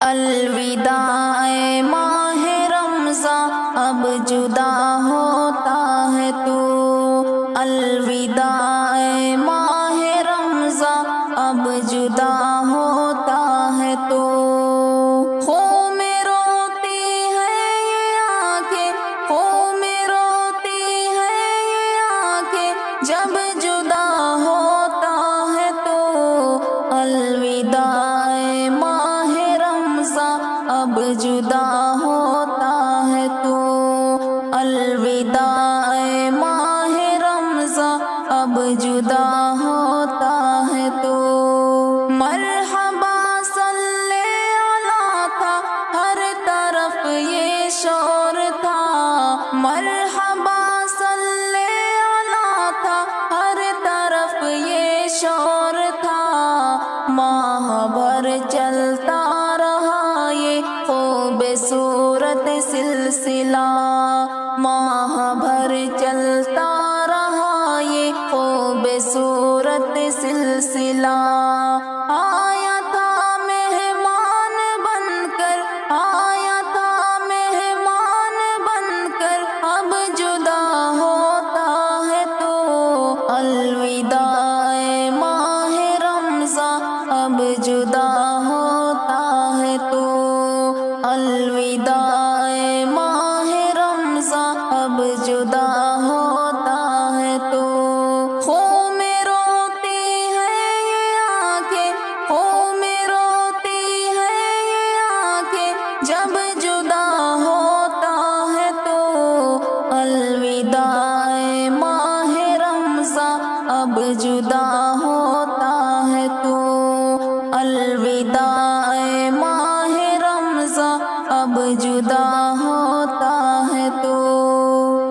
الوداع ماہ رمضان اب جدا ہوتا ہے تو، الوداع ماہ رمضان اب جدا ہوتا ہے تو، خوں میں روتی ہے یہ آنکھیں، خوں میں روتی ہے یہ آنکھیں جب جدا ہوتا ہے تو، الوداع ماہ رمضان اب جدا ہوتا ہے تو، الوداع ماہ رمضان اب جدا ہوتا ہے تو، مرحبا صلی اللہ تھا ہر طرف یہ شور تھا، مرحبا صلی اللہ تھا ہر طرف یہ شور تھا، ماہ بھر چلتا رہا یہ خوبصورت سلسلہ، ماہ بھر چلتا رہا یہ خوبصورت سلسلہ، آیا تھا مہمان بن کر، آیا تھا مہمان بن کر اب جدا ہوتا ہے تو، الوداع ماہ رمضان اب جدا ہوتا ہے تو، الوداع ماہ رمضان اب جدا ہوتا ہے تو، خوں میں روتی ہے یہ آنکھیں، خوں میں روتی ہے یہ آنکھیں جب جدا ہوتا ہے تو، الوداع ماہ رمضان اب جدا ہوتا ہے تو، الوداع ماہ رمضان اب جدا ہوتا ہے تو،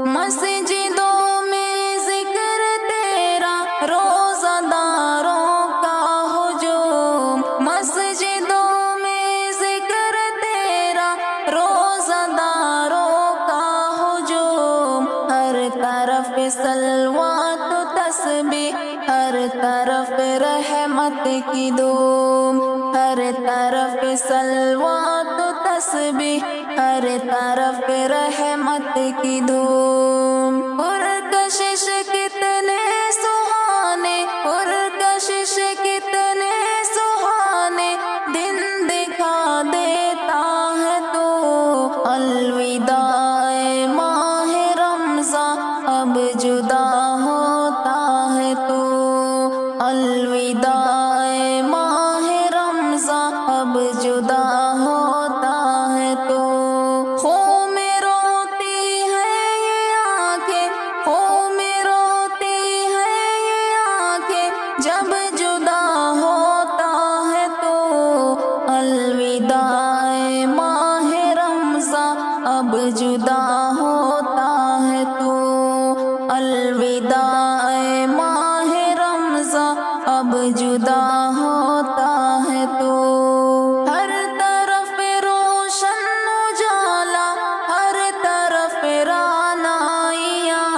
مسجدوں میں ذکر تیرا روزہ داروں کا ہجوم، مسجدوں میں ذکر تیرا روزہ داروں کا ہجوم، ہر طرف صلوات و تسبیح، ہر طرف رحمت کی دھوم، ہر طرف صلوات و تسبیح، ہر طرف رحمت کی دھوم، پرکشش کتنے سہانے، پرکشش کتنے سہانے دن دکھا دیتا ہے تو، الوداع ماہ رمضان اب جدا ہوتا ہے تو، الوداع ماہ رمضان اب جدا ہوتا ہے تو، خوں میں روتی ہے یہ آنکھیں، خوں میں روتی ہے یہ آنکھیں جب جدا ہوتا ہے تو، الوداع ماہ رمضان اب جدا ہوتا ہے تو، الوداع ماہ رمضان اب جدا ہوتا ہے تو، ہر طرف روشن اجالا، ہر طرف رعنائیاں،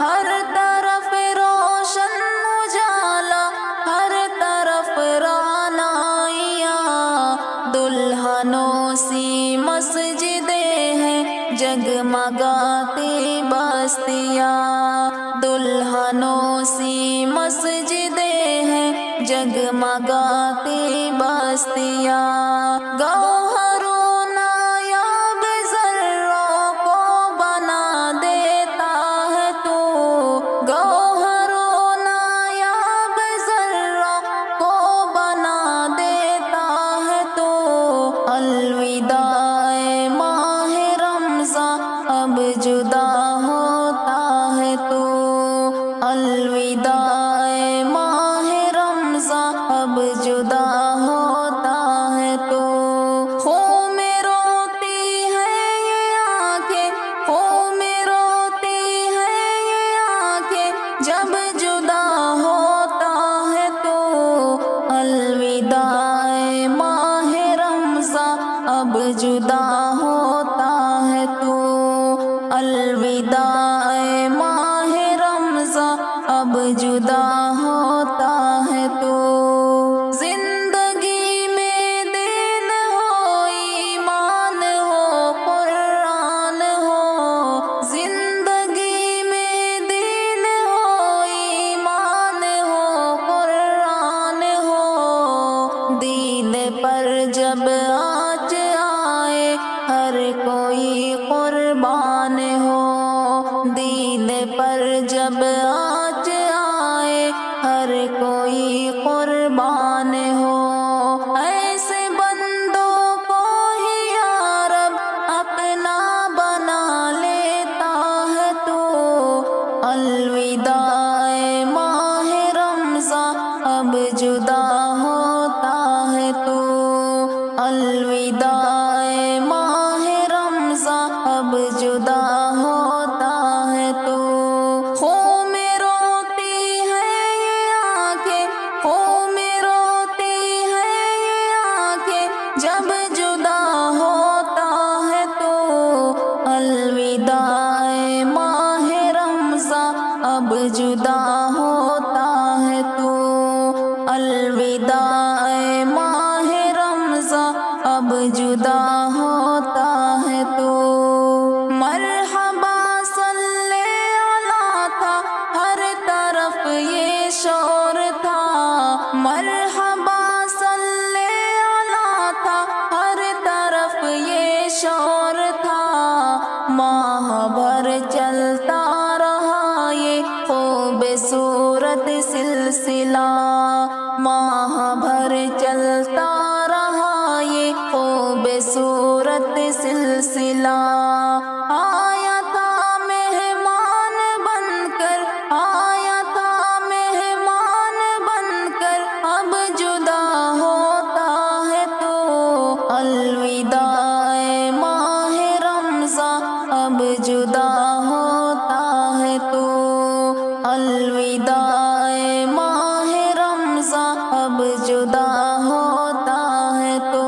ہر طرف روشن اجالا، ہر طرف رعنائیاں، دلہنوں سی مسجدیں ہیں جگمگاتی بستیاں، دلہنوں سی مسجدیں ہیں جگمگاتی بستیاں، گوہروں نایاب ذروں کو بنا دیتا ہے تو، گوہروں نایاب ذروں کو بنا دیتا ہے تو، الوداع ماہ رمضان اب جدا ہوتا ہے تو، الوداع ماہ رمضان اب جدا ہوتا ہے تو، خوں میں روتی ہے یہ آنکھیں، خوں میں روتی ہے یہ آنکھیں جب جدا ہوتا ہے تو، الوداع ماہ رمضان اب جدا ہوتا ہے تو، الوداع ماہ رمضان اب جدا ہوتا ہے تو، زندگی میں دن ہو جب آج آئے ہر کوئی قربان ہو، دین پر جب آج آئے ہر کوئی قربان ہو، ایسے بندوں کو ہی یا رب اپنا بنا لیتا ہے تو۔ الوداع ماہ رمضان اب جدا ہوتا ہے تو، الوداع ماہ رمضان اب جدا ہوتا ہے تو۔ خوں میں روتی ہے یہ آنکھیں، خوں میں روتی ہے یہ آنکھیں جب جدا ہوتا ہے تو۔ الوداع ماہ رمضان اب جدا ہوتا ہے تو، الوداع ماہ رمضان اب جدا ہوتا ہے تو۔ مرحبا صلی اللہ تھا ہر طرف یہ شور تھا، مرحبا صلی اللہ تھا ہر طرف یہ شور تھا، ماہ بھر چلتا رہا یہ خوبصورت سلسلہ، ماہ بھر چلتا رہا یہ خوبصورت سلسلہ۔ آیا تھا مہمان بن کر، آیا تھا مہمان بن کر اب جدا ہوتا ہے تو۔ الوداع ماہ رمضان اب جدا ہوتا ہے تو، الوداع ماہ رمضان اب جدا ہوتا ہے تو۔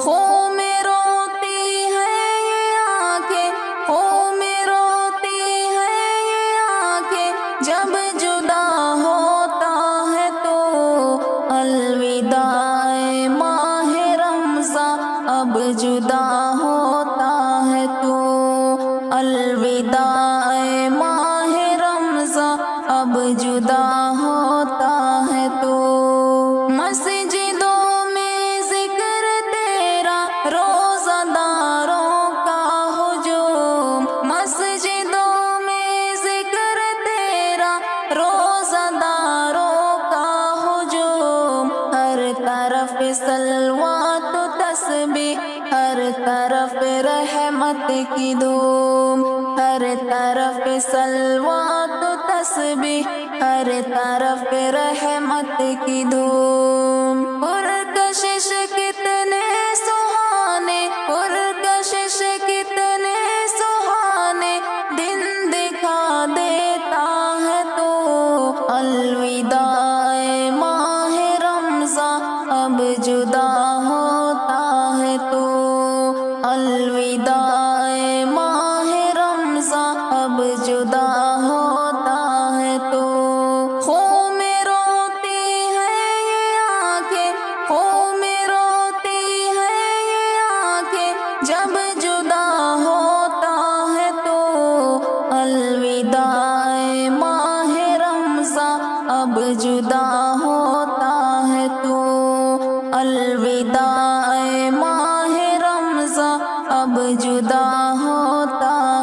خوں میں روتی ہے یہ آنکھیں، خوں میں روتی ہے یہ آنکھیں جب جدا ہوتا ہے تو۔ الوداع ماہ رمضان اب جدا ہوتا ہے تو، الوداع ماہ رمضان اب جدا ہوتا ہے تو۔ مسجدوں میں ذکر تیرا روزہ داروں کا ہجوم، مسجدوں میں ذکر تیرا روزہ داروں کا ہجوم، ہر طرف صلوات و تسبیح، ہر طرف رحمت کی دھوم، ہر طرف صلوات و تسبیح، ہر طرف رحمت کی دھوم۔ پرکشش کتنے سہانے، پرکشش کتنے سہانے دن دکھا دیتا ہے تو۔ الوداع ماہ رمضان اب جدا ہوتا ہے تو، الوداع ماہ رمضان اب جدا ہوتا ہے تو۔ خوں میں روتی ہے یہ آنکھیں، خوں میں روتی ہے یہ آنکھیں جب جدا ہوتا ہے تو۔ الوداع ماہ رمضان اب جدا ہوتا ہے تو، الوداع ماہ رمضان اب جدا ہوتا